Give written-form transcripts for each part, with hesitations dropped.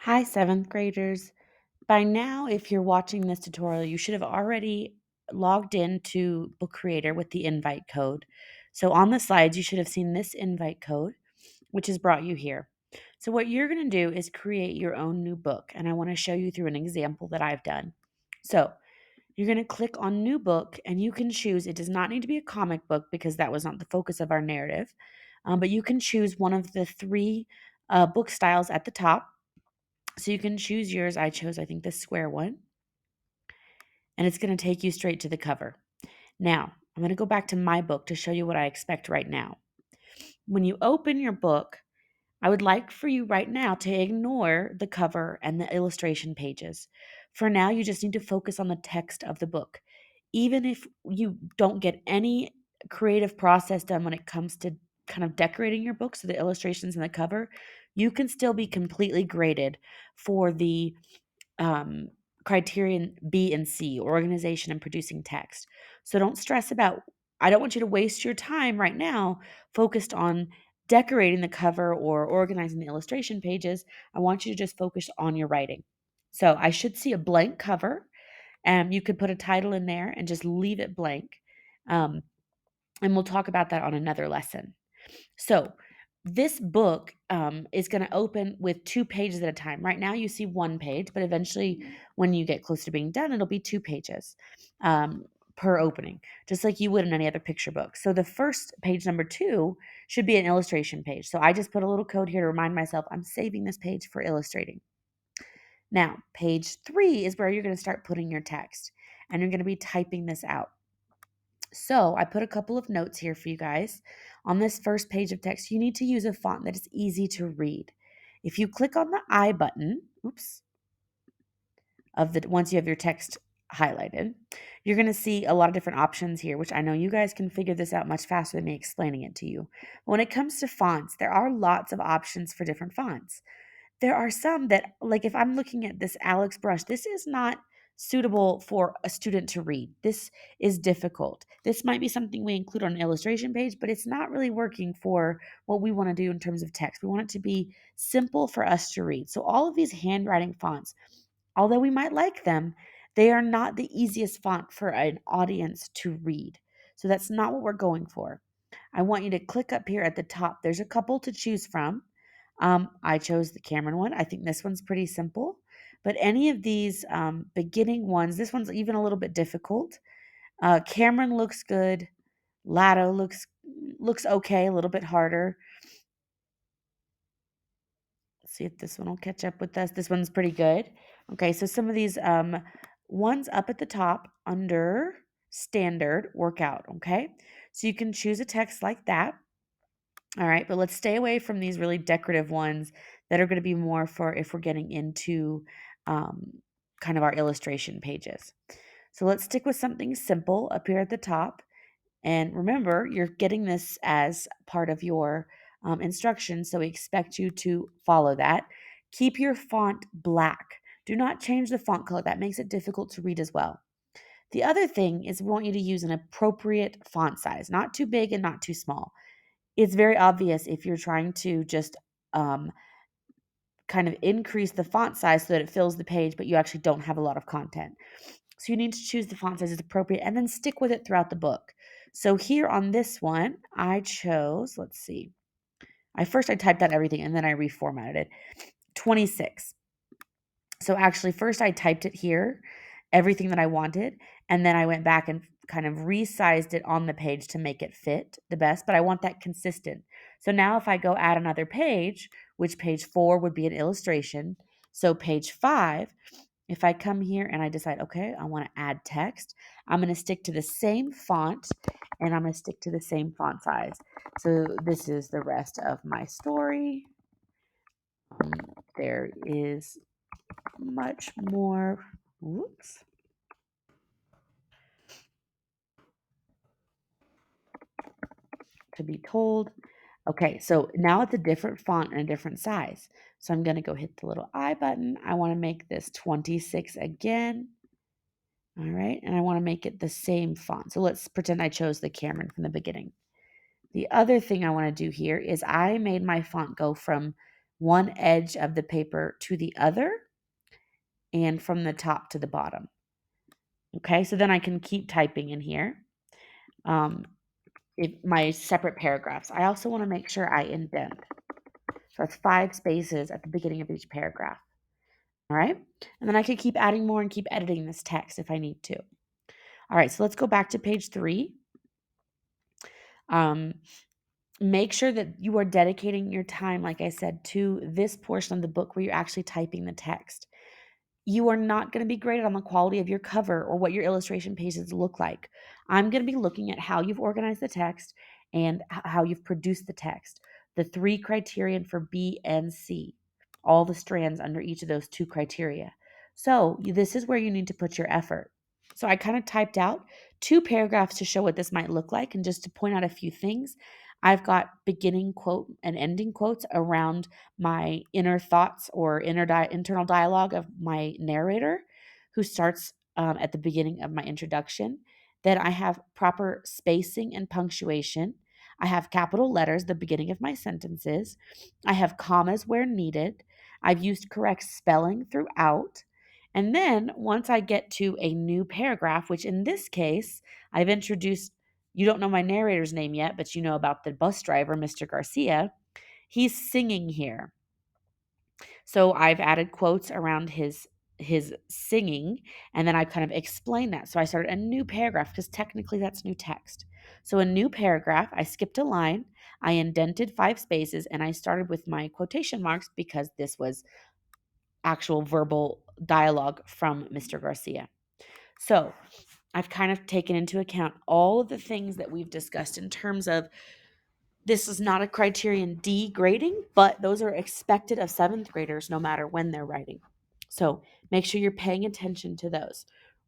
Hi, seventh graders. By now, if you're watching this tutorial, you should have already logged into BookCreator with the invite code. So on the slides, you should have seen this invite code, which has brought you here. So what you're going to do is create your own new book, and I want to show you through an example that I've done. So you're going to click on new book, and you can choose, it does not need to be a comic book because that was not the focus of our narrative, but you can choose one of the three book styles at the top. So you can choose yours. I chose, I think, the square one, and it's going to take you straight to the cover. Now, I'm going to go back to my book to show you what I expect right now. When you open your book, I would like for you right now to ignore the cover and the illustration pages. For now, you just need to focus on the text of the book. Even if you don't get any creative process done when it comes to kind of decorating your book, so the illustrations and the cover, you can still be completely graded for the um, criterion B and C, organization and producing text. So don't stress about, I don't want you to waste your time right now focused on decorating the cover or organizing the illustration pages. I want you to just focus on your writing. So I should see a blank cover. You could put a title in there and just leave it blank. Um, and we'll talk about that on another lesson. So, this book is going to open with 2 pages at a time. Right now, you see 1 page, but eventually, when you get close to being done, it'll be 2 pages per opening, just like you would in any other picture book. So, the first page, number 2, should be an illustration page. So, I just put a little code here to remind myself I'm saving this page for illustrating. Now, page 3 is where you're going to start putting your text, and you're going to be typing this out. So I put a couple of notes here for you guys. On this first page of text, you need to use a font that is easy to read. If you click on the I button, once you have your text highlighted, you're going to see a lot of different options here, which I know you guys can figure this out much faster than me explaining it to you. When it comes to fonts, there are lots of options for different fonts. There are some that, like if I'm looking at this Alex brush, this is not suitable for a student to read. This is difficult. This might be something we include on an illustration page, but it's not really working for what we want to do in terms of text. We want it to be simple for us to read. So all of these handwriting fonts, although we might like them, they are not the easiest font for an audience to read. So that's not what we're going for. I want you to click up here at the top. There's a couple to choose from. I chose the Cameron one. I think this one's pretty simple, but any of these beginning ones, this one's even a little bit difficult. Cameron looks good. Lado looks okay, a little bit harder. Let's see if this one will catch up with us. This one's pretty good. Okay, so some of these ones up at the top under standard workout. Okay, so you can choose a text like that. All right, but let's stay away from these really decorative ones that are going to be more for if we're getting into kind of our illustration pages. So let's stick with something simple up here at the top. And remember, you're getting this as part of your instructions, so we expect you to follow that. Keep your font black. Do not change the font color. That makes it difficult to read as well. The other thing is we want you to use an appropriate font size, not too big and not too small. It's very obvious if you're trying to just um, kind of increase the font size so that it fills the page, but you actually don't have a lot of content. So you need to choose the font size that's appropriate and then stick with it throughout the book. So here on this one, I chose, let's see, I typed out everything and then I reformatted it. 26. So actually, first I typed it here, everything that I wanted, and then I went back and kind of resized it on the page to make it fit the best, but I want that consistent. So now if I go add another page, which page 4 would be an illustration, so page 5, if I come here and I decide, okay, I want to add text, I'm going to stick to the same font and I'm going to stick to the same font size. So this is the rest of my story. There is much more, whoops, to be told. Okay, so now it's a different font and a different size. So I'm going to go hit the little I button. I want to make this 26 again. All right, and I want to make it the same font. So let's pretend I chose the Cameron from the beginning. The other thing I want to do here is I made my font go from one edge of the paper to the other and from the top to the bottom. Okay, so then I can keep typing in here. My separate paragraphs. I also want to make sure I indent. So that's 5 spaces at the beginning of each paragraph. All right. And then I could keep adding more and keep editing this text if I need to. All right. So let's go back to page 3. Um, Make sure that you are dedicating your time, like I said, to this portion of the book where you're actually typing the text. You are not going to be graded on the quality of your cover or what your illustration pages look like. I'm going to be looking at how you've organized the text and how you've produced the text. The 3 criterion for B and C, all the strands under each of those 2 criteria. So this is where you need to put your effort. So I kind of typed out 2 paragraphs to show what this might look like and just to point out a few things. I've got beginning quote and ending quotes around my inner thoughts or internal dialogue of my narrator, who starts at the beginning of my introduction. Then I have proper spacing and punctuation. I have capital letters at the beginning of my sentences. I have commas where needed. I've used correct spelling throughout. And then once I get to a new paragraph, which in this case, I've introduced, you don't know my narrator's name yet, but you know about the bus driver, Mr. Garcia. He's singing here. So I've added quotes around his singing, and then I kind of explained that. So I started a new paragraph because technically that's new text. So a new paragraph, I skipped a line, I indented 5 spaces, and I started with my quotation marks because this was actual verbal dialogue from Mr. Garcia. So I've kind of taken into account all of the things that we've discussed in terms of this is not a criterion D grading, but those are expected of 7th graders no matter when they're writing. So make sure you're paying attention to those.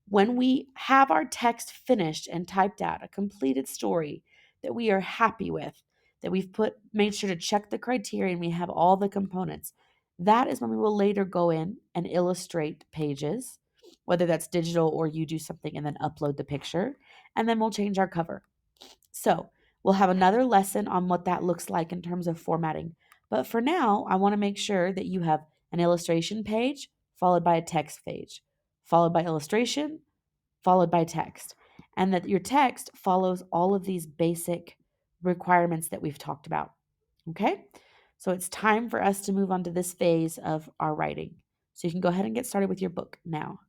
When we have our text finished and typed out, a completed story that we are happy with, that we've made sure to check the criteria and we have all the components, that is when we will later go in and illustrate pages, whether that's digital or you do something and then upload the picture, and then we'll change our cover. So we'll have another lesson on what that looks like in terms of formatting. But for now, I want to make sure that you have an illustration page followed by a text page, followed by illustration, followed by text, and that your text follows all of these basic requirements that we've talked about. Okay? So it's time for us to move on to this phase of our writing. So you can go ahead and get started with your book now.